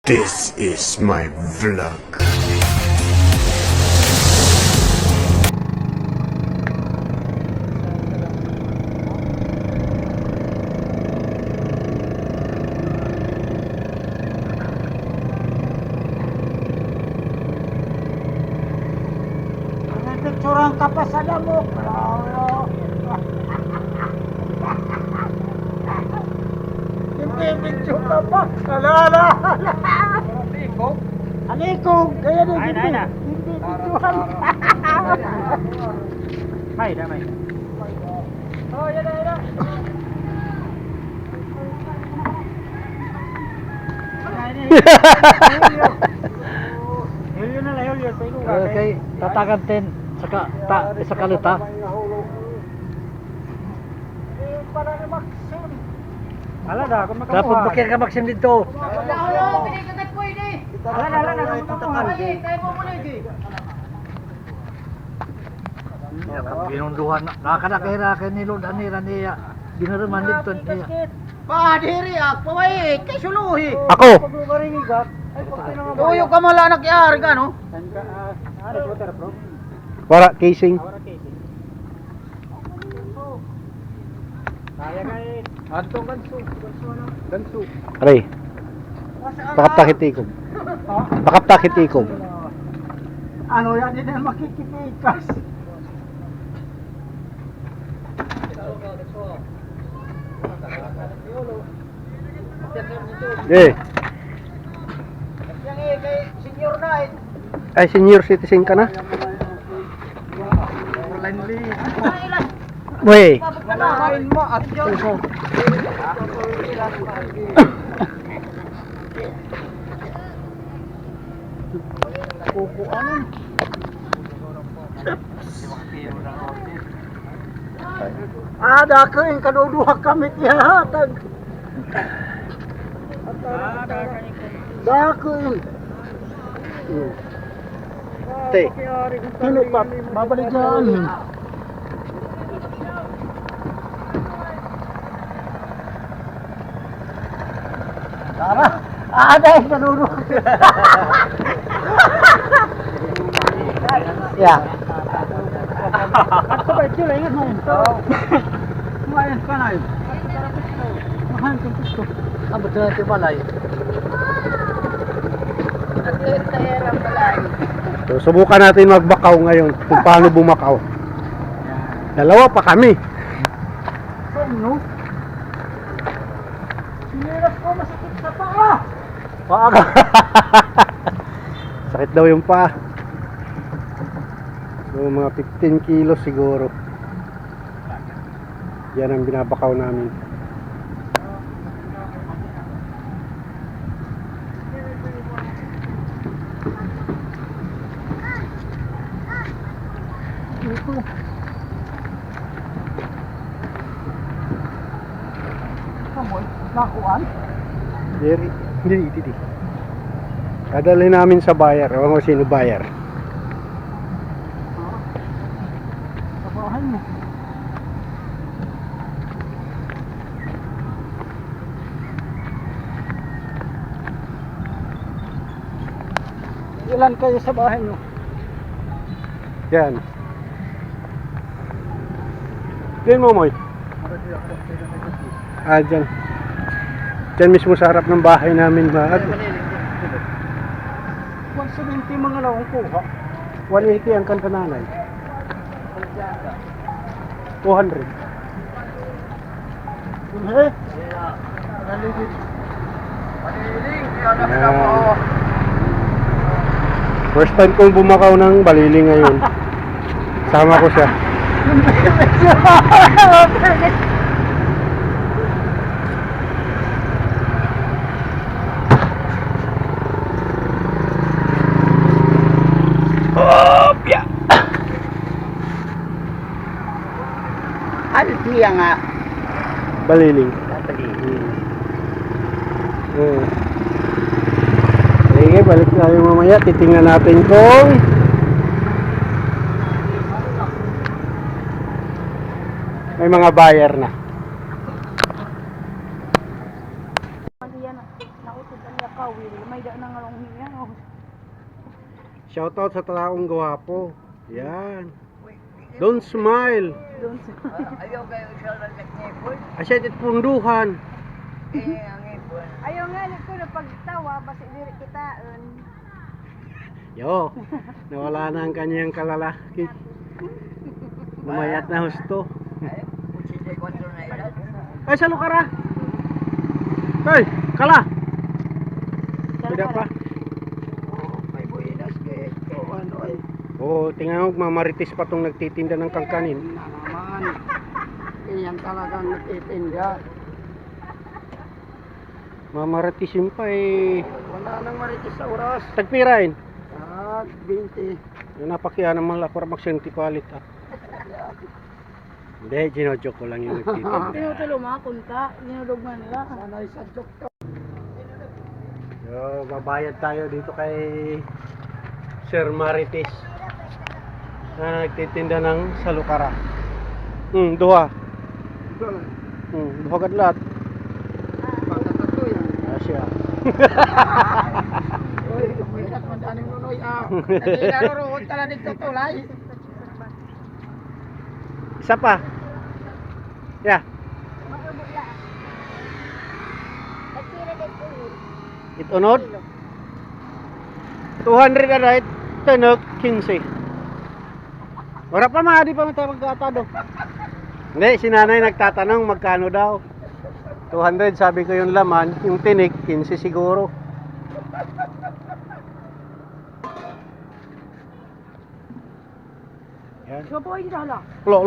This is my vlog. Curang ka pa sa lamok. Hindi video ka pa. Alala. Alikog. Kaya na hindi. Hindi videohan. May na may. Oh, yan na. Helyo na lang, helyo. Okay, tatagan tin sa kaluta. Para ni Maxim. Ala da, kung makamuha. Kapag bakit ka Maxim dito? Wala, pinikagat po ini. Ala, makamuha. Tayo mo muna ini. Pinunduhan, nakakakira kay nilo danira niya. Binaruman dito niya. Diri paway kay suluhi. Ako. Tuyo ka mala anak yar ka no. Wala casing. Adto gansu. Aray. Pakaptakitikom. Pakaptakitikom. Ano yan din ang makikipikas. Eh, Yang kay senior na ay senior citizen ka na? Wey. Nalahain mo at puso. Kukuanan. Dako yung kaduduha kami tiyahatag. Dako yung. Te. Ano pa? Babalik dyan. Tara. Dahil kaduduha. Ya. At sabay sila, ingat mo yun. Kumain ka na yun. Mahal kong gusto. Ang betul nanti malay. So, subukan natin magbakaw ngayon kung paano bumakaw. Dalawa pa kami. Ano? Siniras ko, masakit sa paa. Paaga. Sakit daw yung paa. So, mga 15 kilos siguro. Yan ang binabakaw namin. Ito. Kamoy, nakuan. Hindi. Dadalhin namin sa buyer. Ewan ko sino buyer. Sa bahay mo. Ilan kayo sa bahay mo? Yan. Diyan mo, Moy. Dyan. Dyan mismo sa harap ng bahay namin. 170 mga lawang kuha. 180 ang kanta nanay. 200. Hindi. Ayan. First time kong bumakaw ng baliling ngayon. Sama ko siya. Alpiya nga. Baliling. Sige, balik tayo mamaya. Titingnan natin kung may mga buyer na. Yan, nakutod ang yakawil. May daan Shoutout sa taong gwapo. Yan. Don't smile. Ayaw kayo siya lang nag-ngipon. Asya it punduhan. Ang ngipon. Ayaw nga ko na pagtawa, basi diri kita. Yo, nawala na ang kanyang kalalaki. Lumayat na husto. Ay, 84 na edad. Ay, sa lukara. Hey, kala. Tidak pa. May buinas kay ito. Ano ay? Oh, tingnan mo, mamaritis pa tong nagtitinda ng kangkanin. Na naman. Iyan talagang nagtitinda. Mamaritis yun pa eh. Wala nang maritis sa oras. Tagpirain. At 20. Yung napakiya naman lang para magsenti palit ah. Hindi, ginojok ko lang yung nagtitinda. Tinutulo mga kunta, dinudugman nila. Sanay sa doktor. So, babayad tayo dito kay Sir Marites na nagtitinda ng salukara. Duha. Duha gad lahat. Pagkatatlo yan. Asya. Uy, umilat man daning nunoy. Nagkinaroon tala dito tulay. Isa pa. Yeah. Itunod. 200 na right. Tunog 15. Wala pa ma, di pa man tayo magkatado. Hindi, si nanay nagtatanong magkano daw. 200 sabi ko yung laman, yung tinik 15 siguro. Yan. So po, hindi lang. Lo.